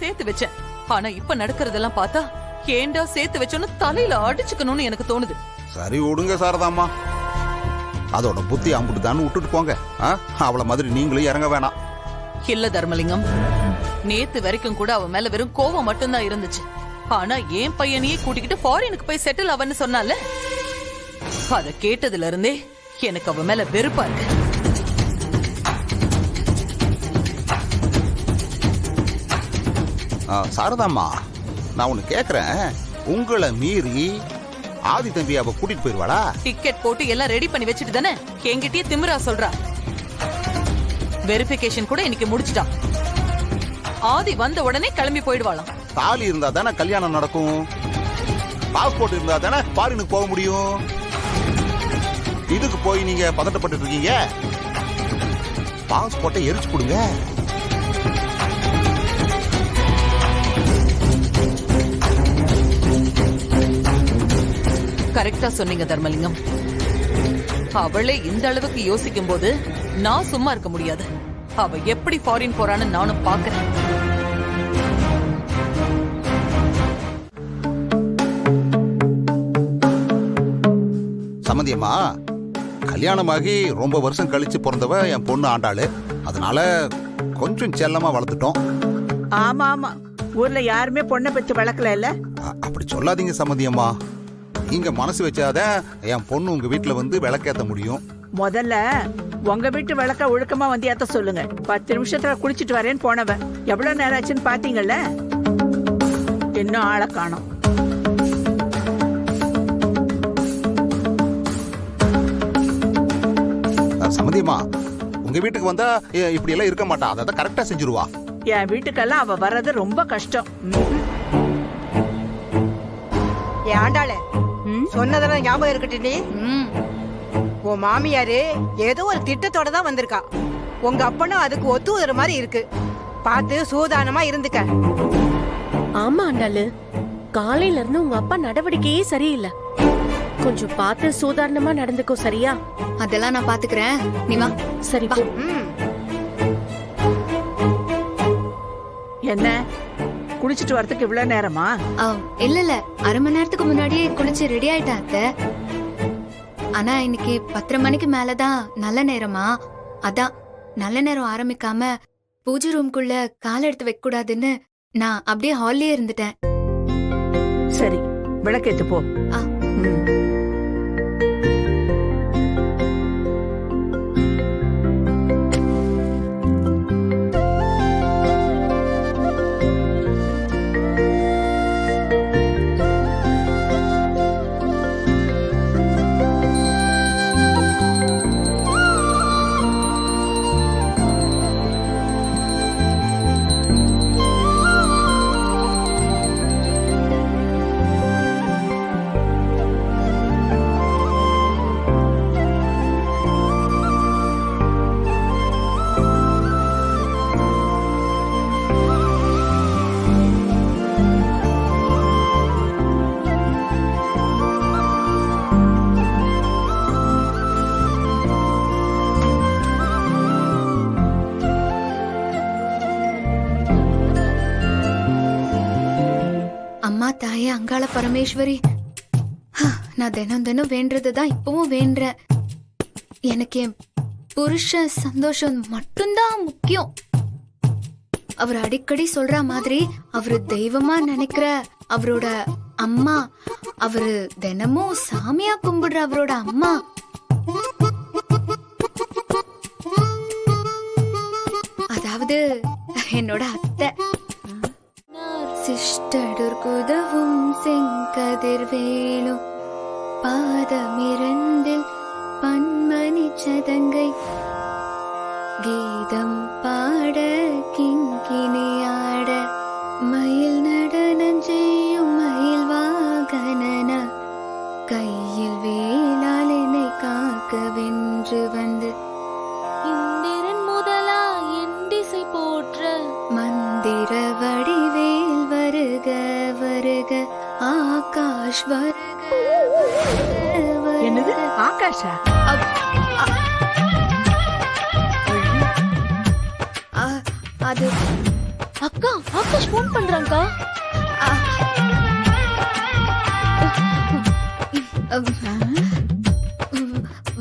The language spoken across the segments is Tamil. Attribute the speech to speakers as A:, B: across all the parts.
A: சேர்த்து வச்சேன். ஆனா இப்ப நடக்கிறதெல்லாம் பார்த்தா ஏண்டா சேர்த்து வச்சோன்னு தலையில அடிச்சுக்கணும்னு எனக்கு தோணுது.
B: சரி விடுங்க சாரதாம்மா, அதோட புத்தி அம்புட்டுதான்னு விட்டுட்டு போங்க. அவள மாதிரி நீங்களும் இறங்க வேணாம்.
A: இல்ல தர்மலிங்கம், நேத்து வரைக்கும் கூட அவ மேல வெறும் கோவம் மட்டும்தான் இருந்துச்சு. ஆனா என் பையனையே கூட்டிக்கிட்டு ஃபாரினுக்கு போய் செட்டில் அவன்னு சொன்னால, அத கேட்டதுல இருந்தே எனக்கு அவ மேல வெறுப்பா இருக்கு.
B: சாரதாம்மா, நான் ஒண்ணு கேக்குறேன். உங்களை மீறி ஆதி தம்பி அவ கூட்டிட்டு போயிருவாளா?
A: டிக்கெட் போட்டு எல்லாம் ரெடி பண்ணி வச்சுட்டு தானே என்கிட்டயே திமிரா சொல்றா. வெரிஃபிகேஷன் கூட இன்னைக்கு முடிச்சிட்டான். ஆதி வந்த உடனே கிளம்பி போயிடுவாளாம்.
B: தாலி இருந்தா தானே கல்யாணம் நடக்கும். பாஸ்போர்ட் இருந்தா தானே ஃபாரினுக்கு போக முடியும். இதுக்கு போய் நீங்க பதட்டப்பட்டு இருக்கீங்க. பாஸ்போர்ட்டை எரிச்சு கொடுங்க.
A: கரெக்டா சொன்னீங்க தர்மலிங்கம். அவளே இந்த அளவுக்கு யோசிக்கும் போது நான் சும்மா இருக்க முடியாது. அவ எப்படி ஃபாரின் போறான்னு நானும் பாக்குறேன்.
B: சம்மந்தியம்மா, கல்யாணமாகி ரொம்ப வருஷம் கழிச்சு பிறந்தவ என் பொண்ணு ஆண்டாளு. அதனால கொஞ்சம் செல்லமா வளர்த்துட்டோம்.
C: ஆமா ஆமா, ஊர்ல யாருமே பொண்ணை பத்தி வளர்க்கல இல்ல.
B: அப்படி சொல்லாதீங்க சம்மந்தியம்மா. நீங்க மனசு வச்சாதான் என் பொண்ணு உங்க வீட்டுல வந்து விளக்கேத்த முடியும்.
C: முதல்ல உங்க வீட்டு விளக்க ஒழுக்கமா வந்து ஏத்த சொல்லுங்க. 10 நிமிஷத்துல குளிச்சிட்டு வரேன்னு போனவன் எவ்வளவு நேரம் ஆச்சுன்னு பாத்தீங்கல்ல. இன்னும் ஆளை காணோம்.
B: சம்மந்தியம்மா, உங்க வீட்டுக்கு வந்தா இப்படி எல்லாம் இருக்க மாட்டா. அதை கரெக்டா செஞ்சிருவா.
C: என் வீட்டுக்கெல்லாம் அவ வர்றது ரொம்ப கஷ்டம்.
D: ஆண்டாள சொன்னதெல்லாம் ஞாபகம் இருக்கட்டு. உன் மாமியாரு ஏதோ ஒரு திட்டத்தோட தான் வந்திருக்கா. உங்க அப்பனும் அதுக்கு ஒத்து வர மாதிரி இருக்கு. பார்த்து சூதானமா இருந்துக்க.
E: ஆமா ஆண்டாளு, காலையில இருந்து உங்க அப்பா நடவடிக்கையே சரியில்லை. கொஞ்சம் பார்த்து சூதாரணமா நடந்துக்கோ, சரியா?
F: அதெல்லாம் நான் பாத்துக்கிறேன், நீ வா.
E: சரி போ.
C: என்ன குளிச்சிட்டு வரதுக்கு இவ்வளவு நேரமா?
F: இல்ல இல்ல, அரை மணி நேரத்துக்கு முன்னாடியே குளிச்சு ரெடி ஆயிட்டேன் அத்தை. ஆனா இன்னைக்கு 10:30 மணிக்கு மேலதான் நல்ல நேரமா. அதான் நல்ல நேரம் ஆரம்பிக்காம பூஜை ரூம்குள்ள கால் எடுத்து வைக்க கூடாதுன்னு நான் அப்படியே ஹால்லயே இருந்துட்டேன்.
C: சரி, விளக்கேத்து போ.
F: தாயே அங்காள பரமேஸ்வரி, நான் தினம் தினம் வேண்டதுதான் இப்பவும் வேண்டேன். எனக்கு என் புருஷ சந்தோஷம் மட்டும்தான் முக்கியம். அவர் அடிக்கடி சொல்ற மாதிரி அவரு தெய்வமா நினைக்கிற அவரோட அம்மா, அவரு தினமும் சாமியா கும்பிடுற அவரோட அம்மா, அதாவது என்னோட அத்தை. சிஷ்டடுர்குதவும் செங்கதிர்வேலும் பாதமிரண்டில் பன்மணி சதங்கை கீதம் பாட கிங்கினியாட மயில் நடனம் செய்யும் மயில் வாகனன கையில் வேளால் என்னை காக்க வென்று வந்து இந்திரன் முதலா என் திசை போற்ற மந்திர வடிவேல் வருக வருக ஆகாஷ் வருக.
C: என்னது ஆகாஷா?
F: அது அக்கா, ஆகாஷ்
E: ஃபோன் பண்றாங்கக்கா.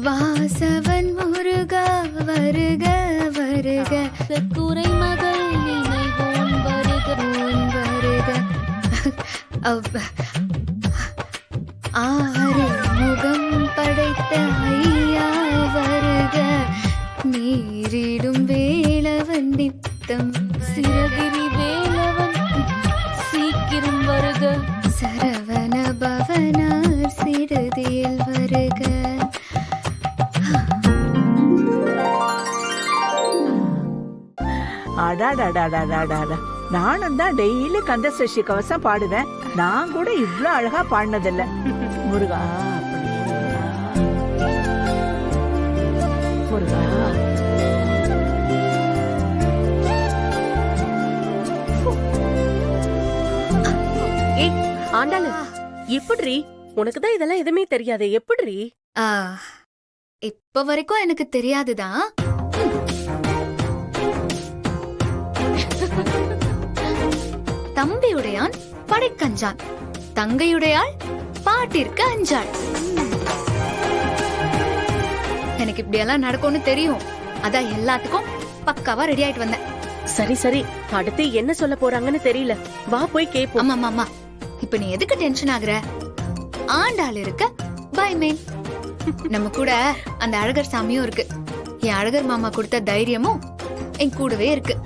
F: வாசவன் முருகா வருக வருக
E: குறை மகள் நினைவோன் வருக.
F: வருக ஆறு முகம் படைத்த ஐயா வருக நீரிடும் வேளவன் நித்தம்
E: சிறகிரி வேலவன் சீக்கிரம் வருக.
F: சரவண பவனார் சிறுதியில் வருக
C: அடாடாடாடாடாடா, நானும் தான் டெய்லி கந்த சஷ்டி கவசம் பாடுவேன். நான் கூட இவ்ளோ அழகா பாடினதில்ல. முருகா முருகா.
E: ஏய் ஆண்டாளு, எப்படிரி? உனக்கு தான் இதெல்லாம் எதுவுமே தெரியாது, எப்படிரி?
F: இப்ப வரைக்கும் எனக்கு தெரியாதுதான். தம்பியுடையான் படைக்கஞ்சான், தங்கையுடையாள் பாட்டிற்கு அஞ்சாள். எனக்கு இப்படி எல்லாம் நடக்கும்னு தெரியும். அதான் எல்லாத்துக்கும் பக்காவா ரெடி ஆயிட்டு வந்தேன்.
E: சரி சரி, அடுத்து என்ன சொல்ல போறாங்கன்னு தெரியல, வா போய் கேப்போம்.
F: ஆமா ஆமா, இப்ப நீ எதுக்கு டென்ஷன் ஆகுற? ஆண்டாள் இருக்க பயமேன். நம்ம கூட அந்த அழகர் சாமியும் இருக்கு. என் அழகர் மாமா கொடுத்த தைரியமும் என் கூடவே இருக்கு.